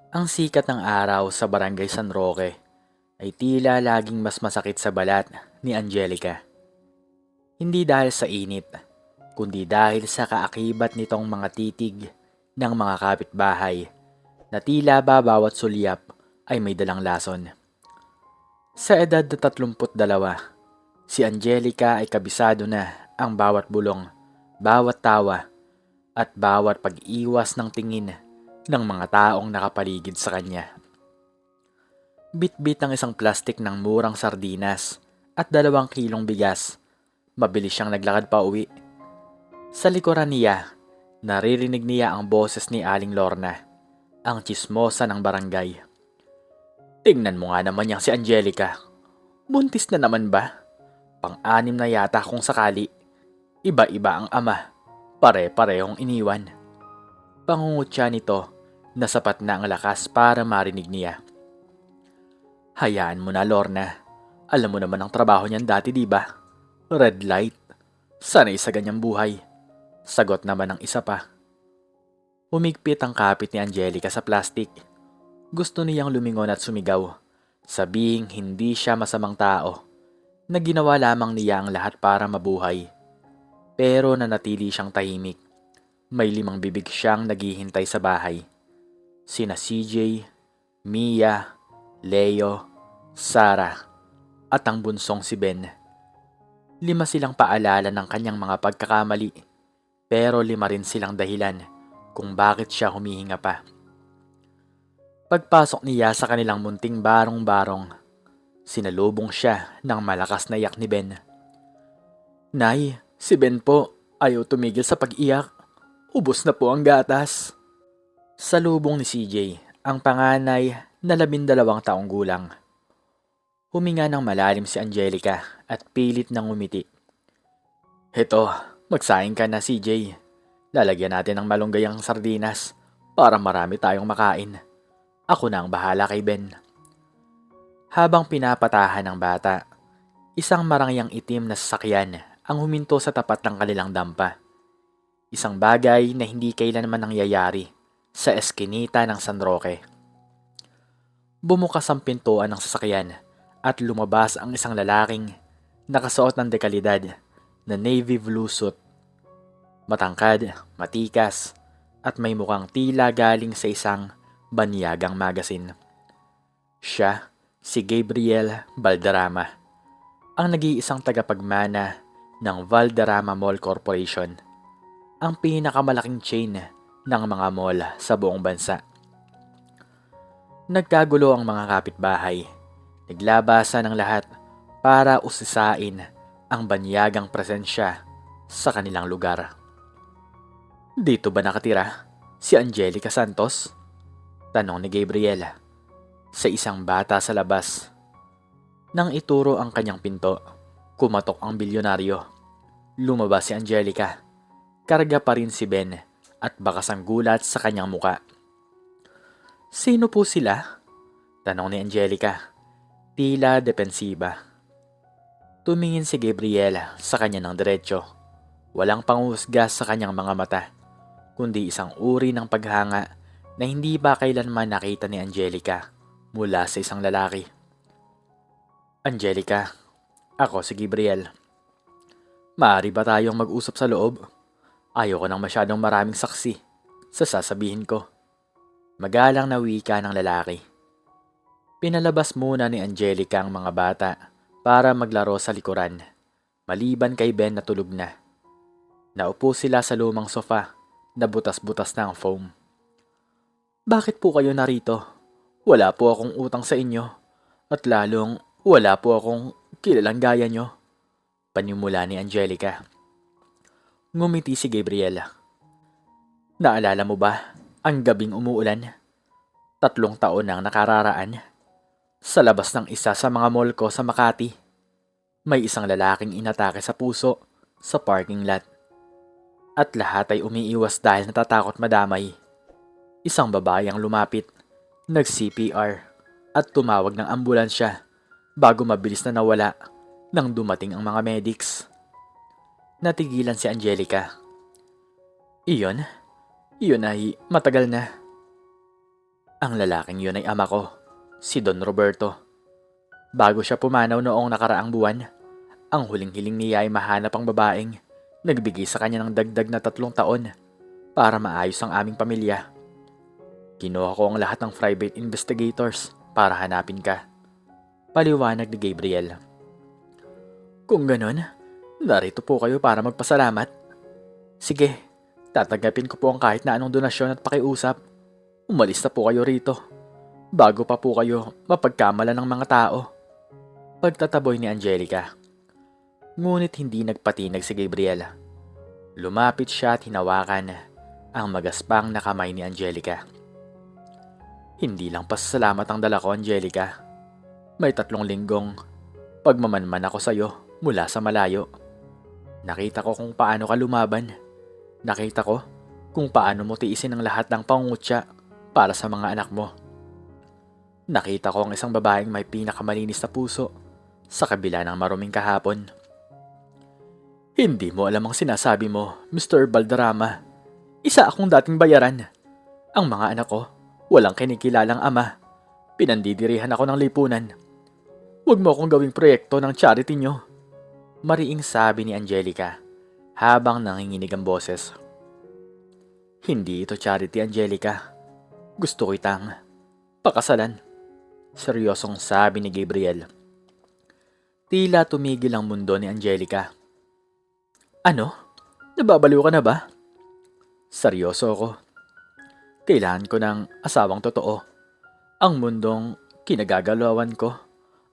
Ang sikat ng araw sa Barangay San Roque ay tila laging mas masakit sa balat ni Angelica. Hindi dahil sa init, kundi dahil sa kaakibat nitong mga titig ng mga kapitbahay na tila ba bawat sulyap ay may dalang lason. Sa edad na 32, si Angelica ay kabisado na ang bawat bulong, bawat tawa, at bawat pag-iwas ng tingin ng mga taong nakapaligid sa kanya. Bit-bit ng isang plastik ng murang sardinas at 2 kilong bigas. Mabilis siyang naglakad pa uwi. Sa likuran niya, naririnig niya ang boses ni Aling Lorna, ang tsismosa ng barangay. Tingnan mo nga naman yang si Angelica. Buntis na naman ba? Pang-anim na yata kung sakali. Iba-iba ang ama. Pare-parehong iniwan. Pangungutya nito na sapat na ang lakas para marinig niya. Hayaan mo na, Lorna. Alam mo naman ang trabaho niyan dati, di ba? Red light. Sanay sa ganyang buhay. Sagot naman ng isa pa. Humigpit ang kapit ni Angelica sa plastik. Gusto niyang lumingon at sumigaw. Sabihing hindi siya masamang tao. Na ginawa lamang niya ang lahat para mabuhay. Pero nanatili siyang tahimik. May 5 bibig siyang naghihintay sa bahay. Sina CJ, Mia, Leo, Sarah, at ang bunsong si Ben. 5 silang paalala ng kanyang mga pagkakamali, pero 5 rin silang dahilan kung bakit siya humihinga pa. Pagpasok niya sa kanilang munting barong-barong, sinalubong siya ng malakas na iyak ni Ben. Nay, si Ben po, ayaw tumigil sa pag-iyak. Ubos na po ang gatas. Salubong ni CJ, ang panganay na 12 taong gulang. Huminga ng malalim si Angelica at pilit nang umiti. Heto, magsaing ka na CJ. Lalagyan natin ng malunggay ang sardinas para marami tayong makain. Ako na ang bahala kay Ben. Habang pinapatahan ng bata, isang marangyang itim na sasakyan ang huminto sa tapat ng kanilang dampa. Isang bagay na hindi kailanman nangyayari sa eskinita ng San Roque. Bumukas ang pintuan ng sasakyan at lumabas ang isang lalaking nakasuot ng dekalidad na navy blue suit. Matangkad, matikas, at may mukhang tila galing sa isang banyagang magasin. Siya, si Gabriel Valderrama, ang nag-iisang tagapagmana ng Valderrama Mall Corporation, ang pinakamalaking chain ng mga mall sa buong bansa. Nagkagulo ang mga kapitbahay. Naglabasan ng lahat para usisain ang banyagang presensya sa kanilang lugar. Dito ba nakatira si Angelica Santos? Tanong ni Gabriela sa isang bata sa labas. Nang ituro ang kanyang pinto, kumatok ang bilyonaryo. Lumabas si Angelica. Karga pa rin si Ben at bakas ang gulat sa kanyang muka. Sino po sila? Tanong ni Angelica. Tila depensiba. Tumingin si Gabriela sa kanya ng diretsyo. Walang panghusga sa kanyang mga mata, kundi isang uri ng paghanga na hindi ba kailanman nakita ni Angelica mula sa isang lalaki. Angelica, ako si Gabriel. Maaari ba tayong mag-usap sa loob? Ayoko nang masyadong maraming saksi sa sasabihin ko. Magalang na wika ng lalaki. Pinalabas muna ni Angelica ang mga bata para maglaro sa likuran, maliban kay Ben na tulog na. Naupo sila sa lumang sofa na butas-butas na ang foam. Bakit po kayo narito? Wala po akong utang sa inyo at lalong wala po akong kilalang gaya nyo. Panimula ni Angelica. Ngumiti si Gabriela. Naalala mo ba ang gabing umuulan? 3 taon nang nakararaan. Sa labas ng isa sa mga mall ko sa Makati, may isang lalaking inatake sa puso sa parking lot. At lahat ay umiiwas dahil natatakot madamay. Isang babae ang lumapit, nag-CPR at tumawag ng ambulansya bago mabilis na nawala nang dumating ang mga medics. Natigilan si Angelica. Iyon ay matagal na. Ang lalaking yun ay ama ko, si Don Roberto. Bago siya pumanaw noong nakaraang buwan, ang huling hiling niya ay mahanap ang babaeng nagbigay sa kanya ng dagdag na 3 taon para maayos ang aming pamilya. Kinuha ko ang lahat ng private investigators para hanapin ka. Paliwanag ni Gabriel. Kung ganon, narito po kayo para magpasalamat. Sige, tatanggapin ko po ang kahit na anong donasyon at pakiusap. Umalis na po kayo rito, bago pa po kayo mapagkamalan ng mga tao. Pagtataboy ni Angelica. Ngunit hindi nagpatinag si Gabriel. Lumapit siya at hinawakan ang magaspang na kamay ni Angelica. Hindi lang pasasalamat ang dala ko, Angelica. May 3 linggong pagmamanman ako sa'yo mula sa malayo. Nakita ko kung paano ka lumaban. Nakita ko kung paano mo tiisin ang lahat ng pangungutya para sa mga anak mo. Nakita ko ang isang babaeng may pinakamalinis na puso sa kabila ng maruming kahapon. Hindi mo alam ang sinasabi mo, Mr. Balderrama. Isa akong dating bayaran. Ang mga anak ko, walang kinikilalang ama. Pinandidirihan ako ng lipunan. Huwag mo akong gawing proyekto ng charity nyo. Mariing sabi ni Angelica habang nanginginig ang boses. Hindi ito charity, Angelica. Gusto ko itang pakasalan. Seryosong sabi ni Gabriel. Tila tumigil ang mundo ni Angelica. Ano? Nababaliw ka na ba? Seryoso ako. Kailangan ko ng asawang totoo. Ang mundong kinagagalawan ko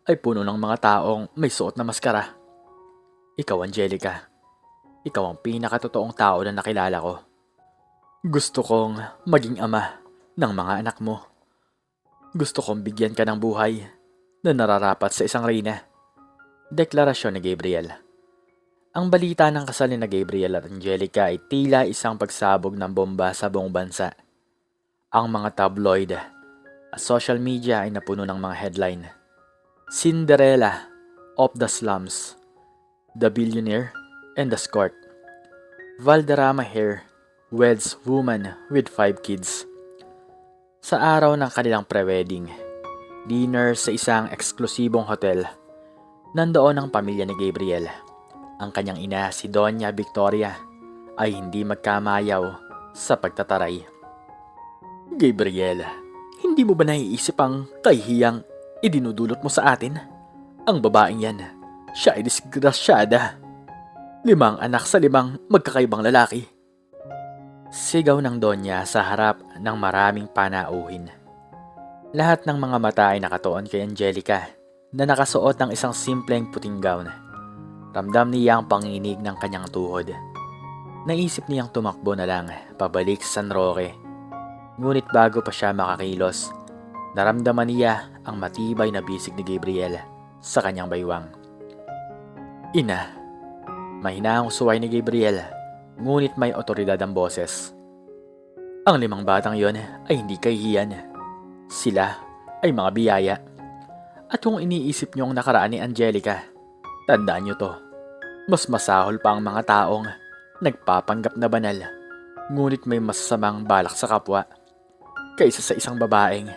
ay puno ng mga taong may suot na maskara. Ikaw, Angelica. Ikaw ang pinakatotoong tao na nakilala ko. Gusto kong maging ama ng mga anak mo. Gusto kong bigyan ka ng buhay na nararapat sa isang reyna. Deklarasyon ni Gabriel. Ang balita ng kasal ni Gabriel at Angelica ay tila isang pagsabog ng bomba sa buong bansa. Ang mga tabloid at social media ay napuno ng mga headline. Cinderella of the slums, the billionaire and the escort. Valderrama hair weds woman with 5 kids. Sa araw ng kanilang pre-wedding dinner sa isang eksklusibong hotel, nandoon ang pamilya ni Gabriel. Ang kanyang ina, si Doña Victoria, ay hindi magkamayaw sa pagtataray. Gabriel, hindi mo ba naiisip ang kahihiyang idinudulot mo sa atin? Ang babaeng yan, siya ay disgrasyada. 5 anak sa 5 magkakaibang lalaki. Sigaw ng Donya sa harap ng maraming panauhin. Lahat ng mga mata ay nakatuon kay Angelica na nakasuot ng isang simpleng puting gown. Ramdam niya ang panginig ng kanyang tuhod. Naisip niyang tumakbo na lang pabalik sa San Roque. Ngunit bago pa siya makakilos, naramdaman niya ang matibay na bisig ni Gabriel sa kanyang baywang. Ina, mahina ang suway ni Gabriel, ngunit may otoridad ang boses. Ang 5 batang yon ay hindi kahihiyan. Sila ay mga biyaya. At kung iniisip niyo ang nakaraan ni Angelica, tandaan niyo to. Mas masahol pa ang mga taong nagpapanggap na banal, ngunit may masasamang balak sa kapwa, kaysa sa isang babaeng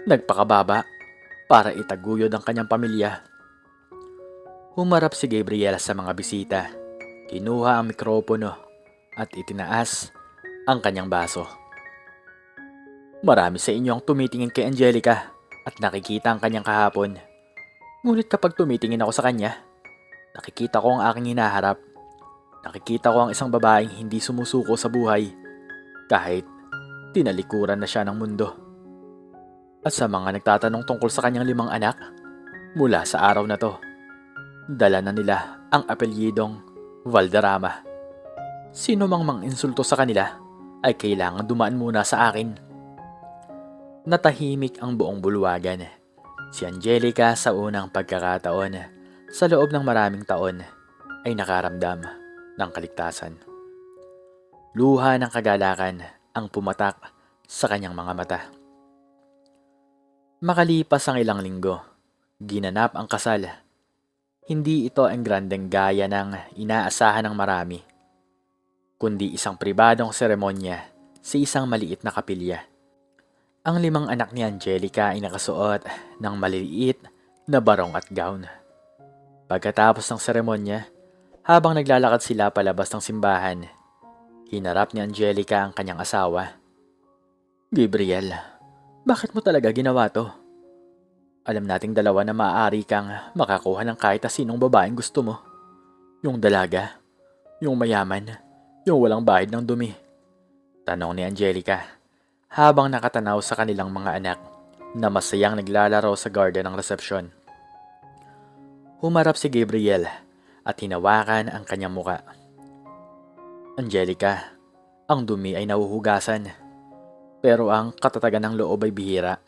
nagpakababa para itaguyod ang kanyang pamilya. Humarap si Gabriel sa mga bisita, kinuha ang mikropono at itinaas ang kanyang baso. Marami sa inyo ang tumitingin kay Angelica at nakikita ang kanyang kahapon. Ngunit kapag tumitingin ako sa kanya, nakikita ko ang aking hinaharap. Nakikita ko ang isang babaeng hindi sumusuko sa buhay kahit tinalikuran na siya ng mundo. At sa mga nagtatanong tungkol sa kanyang 5 anak, mula sa araw na to, dala na nila ang apelyidong Valderrama. Sino mang insulto sa kanila ay kailangan dumaan muna sa akin. Natahimik ang buong bulwagan. Si Angelica sa unang pagkakataon sa loob ng maraming taon ay nakaramdam ng kaligtasan. Luha ng kagalakan ang pumatak sa kanyang mga mata. Makalipas ang ilang linggo, ginanap ang kasal. Hindi ito ang grandeng gaya ng inaasahan ng marami, kundi isang pribadong seremonya sa isang maliit na kapilya. Ang 5 anak ni Angelica ay nakasuot ng maliliit na barong at gown. Pagkatapos ng seremonya, habang naglalakad sila palabas ng simbahan, hinarap ni Angelica ang kanyang asawa. Gabriel, bakit mo talaga ginawa to? Alam nating dalawa na maaari kang makakuha ng kahit na sinong babaeng gusto mo. Yung dalaga, yung mayaman, yung walang bahid ng dumi. Tanong ni Angelica habang nakatanaw sa kanilang mga anak na masayang naglalaro sa garden ng resepsyon. Humarap si Gabriel at hinawakan ang kanyang muka. Angelica, ang dumi ay nahuhugasan, pero ang katatagan ng loob ay bihira.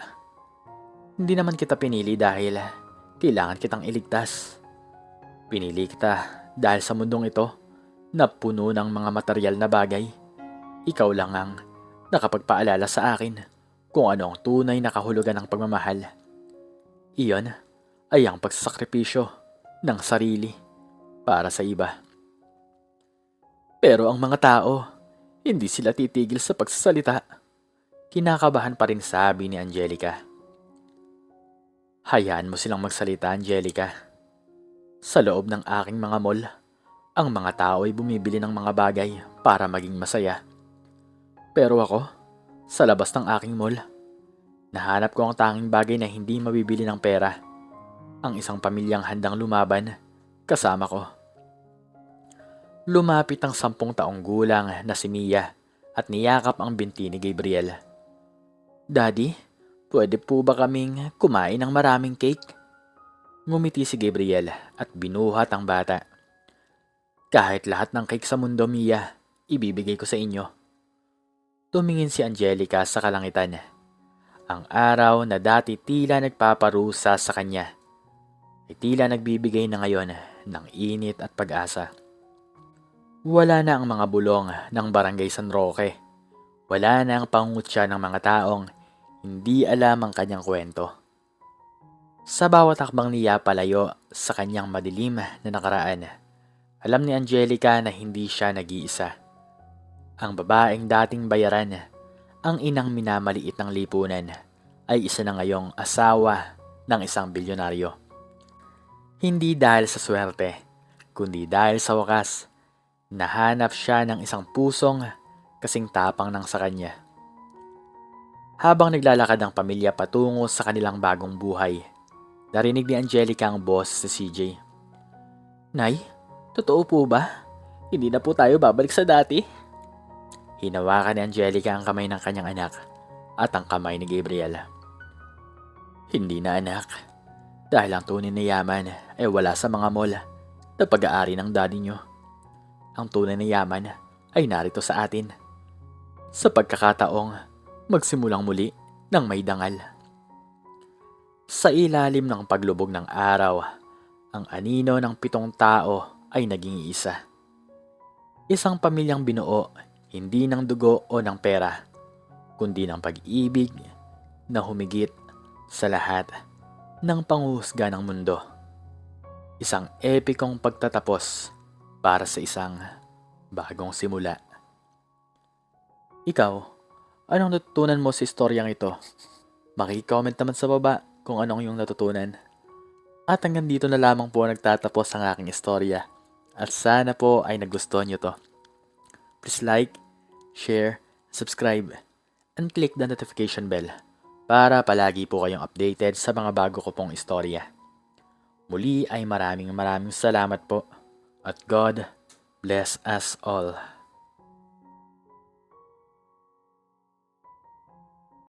Hindi naman kita pinili dahil kailangan kitang iligtas. Pinili kita dahil sa mundong ito na puno ng mga material na bagay. Ikaw lang ang nakapagpaalala sa akin kung ano ang tunay na kahulugan ng pagmamahal. Iyon ay ang pagsasakripisyo ng sarili para sa iba. Pero ang mga tao, hindi sila titigil sa pagsasalita. Kinakabahan pa rin sabi ni Angelica. Hayaan mo silang magsalita, Angelica. Sa loob ng aking mga mall, ang mga tao ay bumibili ng mga bagay para maging masaya. Pero ako, sa labas ng aking mall, nahanap ko ang tanging bagay na hindi mabibili ng pera. Ang isang pamilyang handang lumaban kasama ko. Lumapit ang 10 taong gulang na si Mia at niyakap ang binti ni Gabriel. Daddy, pwede po ba kaming kumain ng maraming cake? Ngumiti si Gabriel at binuhat ang bata. Kahit lahat ng cake sa mundo, Mia, ibibigay ko sa inyo. Tumingin si Angelica sa kalangitan. Ang araw na dati tila nagpaparusa sa kanya ay tila nagbibigay na ngayon ng init at pag-asa. Wala na ang mga bulong ng Barangay San Roque. Wala na ang pangungutya ng mga taong hindi alam ang kanyang kwento. Sa bawat hakbang niya palayo sa kanyang madilim na nakaraan, alam ni Angelica na hindi siya nag-iisa. Ang babaeng dating bayaran, ang inang minamaliit ng lipunan, ay isa na ngayong asawa ng isang bilyonaryo. Hindi dahil sa swerte, kundi dahil sa wakas, nahanap siya ng isang pusong kasing tapang ng sa kanya. Habang naglalakad ang pamilya patungo sa kanilang bagong buhay, narinig ni Angelica ang boss si CJ. Nay, totoo po ba? Hindi na po tayo babalik sa dati? Hinawakan ni Angelica ang kamay ng kanyang anak at ang kamay ni Gabriel. Hindi na, anak. Dahil ang tunay na yaman ay wala sa mga mall na pag-aari ng daddy nyo. Ang tunay na yaman ay narito sa atin. Sa pagkakataong magsimulang muli ng may dangal. Sa ilalim ng paglubog ng araw, ang anino ng 7 tao ay naging isa. Isang pamilyang binuo, hindi ng dugo o ng pera, kundi ng pag-ibig na humigit sa lahat ng panghuhusga ng mundo. Isang epikong pagtatapos para sa isang bagong simula. Ikaw, anong natutunan mo sa istoryang ito? Maki-comment naman sa baba kung anong iyong natutunan. At hanggang dito na lamang po nagtatapos ang aking istorya. At sana po ay nagustuhan nyo to. Please like, share, subscribe, and click the notification bell para palagi po kayong updated sa mga bago ko pong istorya. Muli ay maraming salamat po at God bless us all.